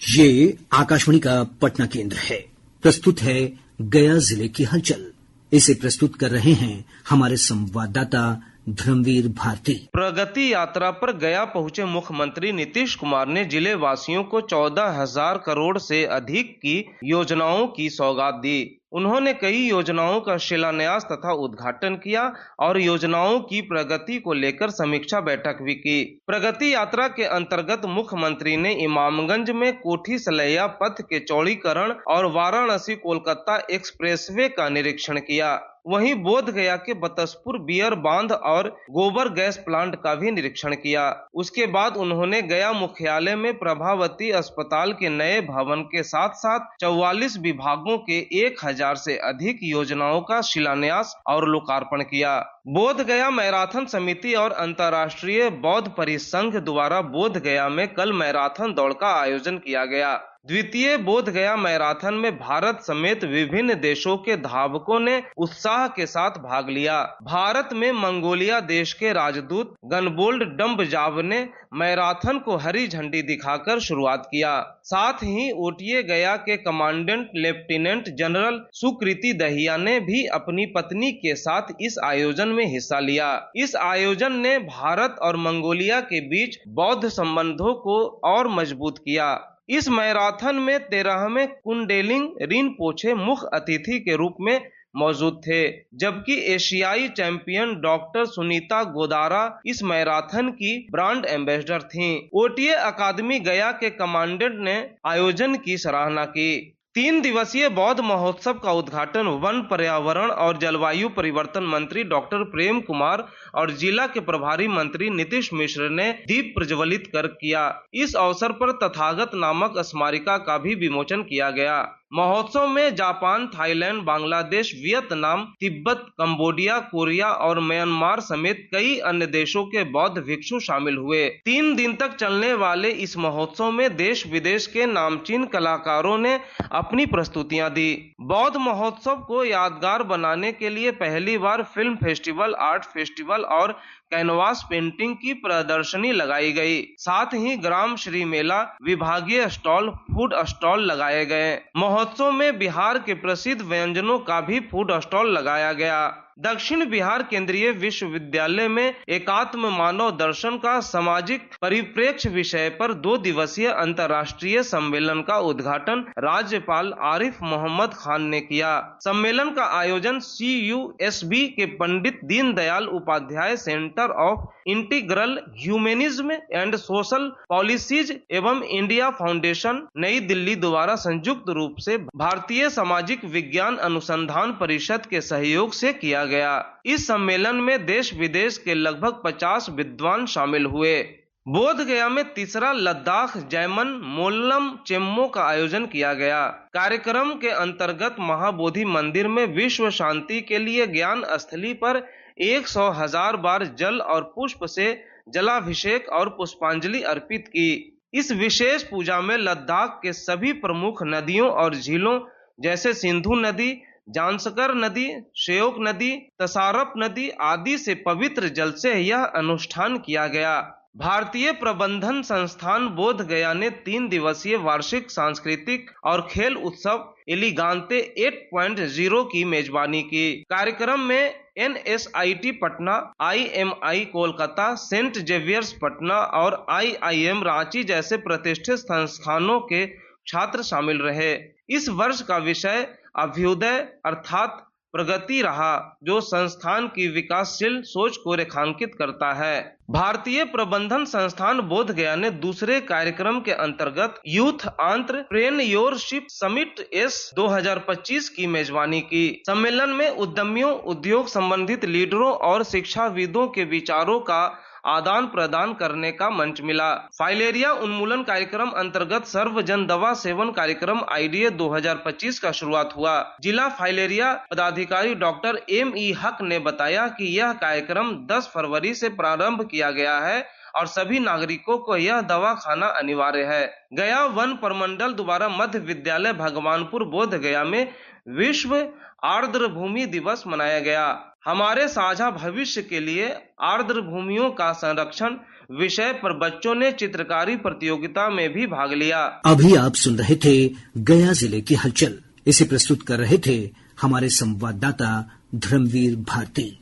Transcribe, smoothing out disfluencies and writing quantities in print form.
ये आकाशवाणी का पटना केंद्र है। प्रस्तुत है गया जिले की हलचल। इसे प्रस्तुत कर रहे हैं हमारे संवाददाता धर्मवीर भारती। प्रगति यात्रा पर गया पहुंचे मुख्यमंत्री नीतीश कुमार ने जिले वासियों को 14,000 करोड़ से अधिक की योजनाओं की सौगात दी। उन्होंने कई योजनाओं का शिलान्यास तथा उद्घाटन किया और योजनाओं की प्रगति को लेकर समीक्षा बैठक भी की। प्रगति यात्रा के अंतर्गत मुख्यमंत्री ने इमामगंज में कोठी सलैया पथ के चौड़ीकरण और वाराणसी कोलकाता एक्सप्रेसवे का निरीक्षण किया। वहीं बोध गया के बतसपुर बियर बांध और गोबर गैस प्लांट का भी निरीक्षण किया। उसके बाद उन्होंने गया मुख्यालय में प्रभावती अस्पताल के नए भवन के साथ साथ 44 विभागों के 1000 से अधिक योजनाओं का शिलान्यास और लोकार्पण किया। बोध गया मैराथन समिति और अंतर्राष्ट्रीय बौद्ध परिसंघ द्वारा बोध गया में कल मैराथन दौड़ का आयोजन किया गया। द्वितीय बोध गया मैराथन में भारत समेत विभिन्न देशों के धावकों ने उत्साह के साथ भाग लिया। भारत में मंगोलिया देश के राजदूत गनबोल्ड डम्बजाव ने मैराथन को हरी झंडी दिखाकर शुरुआत किया। साथ ही ओटीए गया के कमांडेंट लेफ्टिनेंट जनरल सुकृति दहिया ने भी अपनी पत्नी के साथ इस आयोजन में हिस्सा लिया। इस आयोजन ने भारत और मंगोलिया के बीच बौद्ध संबंधों को और मजबूत किया। इस मैराथन में 13वें कुंडेलिंग रिनपोछे मुख्य अतिथि के रूप में मौजूद थे, जबकि एशियाई चैंपियन डॉक्टर सुनीता गोदारा इस मैराथन की ब्रांड एम्बेसडर थीं। ओटीए अकादमी गया के कमांडेंट ने आयोजन की सराहना की। 3 दिवसीय बौद्ध महोत्सव का उद्घाटन वन, पर्यावरण और जलवायु परिवर्तन मंत्री डॉक्टर प्रेम कुमार और जिला के प्रभारी मंत्री नीतीश मिश्र ने दीप प्रज्वलित कर किया। इस अवसर पर तथागत नामक स्मारिका का भी विमोचन किया गया। महोत्सव में Japan, Thailand, Bangladesh, Vietnam, Tibet, Cambodia, Korea और म्यांमार समेत कई अन्य देशों के बौद्ध भिक्षु शामिल हुए। 3 दिन तक चलने वाले इस महोत्सव में देश विदेश के नामचीन कलाकारों ने अपनी प्रस्तुतियां दी। बौद्ध महोत्सव को यादगार बनाने के लिए पहली बार फिल्म फेस्टिवल, आर्ट फेस्टिवल और कैनवास पेंटिंग की प्रदर्शनी लगाई गई। साथ ही ग्राम श्री मेला, विभागीय स्टॉल, फूड स्टॉल लगाए गए। महोत्सव में बिहार के प्रसिद्ध व्यंजनों का भी फूड स्टॉल लगाया गया। दक्षिण बिहार केंद्रीय विश्वविद्यालय में एकात्म मानव दर्शन का सामाजिक परिप्रेक्ष्य विषय पर 2 दिवसीय अंतर्राष्ट्रीय सम्मेलन का उद्घाटन राज्यपाल आरिफ मोहम्मद खान ने किया। सम्मेलन का आयोजन CUSB के Pandit Deendayal Upadhyay centre of integral humanism and social policies एवं इंडिया फाउंडेशन नई दिल्ली द्वारा संयुक्त रूप से भारतीय सामाजिक विज्ञान अनुसंधान परिषद के सहयोग से किया गया। इस सम्मेलन में देश विदेश के लगभग 50 विद्वान शामिल हुए। बोध गया में तीसरा लद्दाख जैमन मोल्लम चेम्मो का आयोजन किया गया। कार्यक्रम के अंतर्गत महाबोधि मंदिर में विश्व शांति के लिए ज्ञान स्थली पर 100,000 बार जल और पुष्प से जलाभिषेक और पुष्पांजलि अर्पित की। इस विशेष पूजा में लद्दाख के सभी प्रमुख नदियों और झीलों जैसे सिंधु नदी, जानसकर नदी, श्योक नदी, तसारप नदी आदि से पवित्र जल से यह अनुष्ठान किया गया। भारतीय प्रबंधन संस्थान बोध गया ने 3 दिवसीय वार्षिक सांस्कृतिक और खेल उत्सव एलिगांते 8.0 की मेजबानी की। कार्यक्रम में NSIT Patna, IMI Kolkata, Saint Xavier's Patna और IIM रांची जैसे प्रतिष्ठित संस्थानों के छात्र शामिल रहे। इस वर्ष का विषय अभ्युदय अर्थात प्रगति रहा, जो संस्थान की विकासशील सोच को रेखांकित करता है। भारतीय प्रबंधन संस्थान बोध गया ने दूसरे कार्यक्रम के अंतर्गत यूथ एंटरप्रेन्योरशिप समिट S 2025 की मेजबानी की। सम्मेलन में उद्यमियों, उद्योग संबंधित लीडरों और शिक्षाविदों के विचारों का आदान प्रदान करने का मंच मिला। फाइलेरिया उन्मूलन कार्यक्रम अंतर्गत सर्वजन दवा सेवन कार्यक्रम IDA 2025 का शुरुआत हुआ। जिला फाइलेरिया पदाधिकारी डॉक्टर ME हक ने बताया कि यह कार्यक्रम 10 फरवरी से प्रारंभ किया गया है और सभी नागरिकों को यह दवा खाना अनिवार्य है। गया वन प्रमंडल द्वारा मध्य विद्यालय भगवानपुर बोध गया में विश्व आर्द्र भूमि दिवस मनाया गया। हमारे साझा भविष्य के लिए आर्द्र भूमियों का संरक्षण विषय पर बच्चों ने चित्रकारी प्रतियोगिता में भी भाग लिया। अभी आप सुन रहे थे गया जिले की हलचल। इसे प्रस्तुत कर रहे थे हमारे संवाददाता धर्मवीर भारती।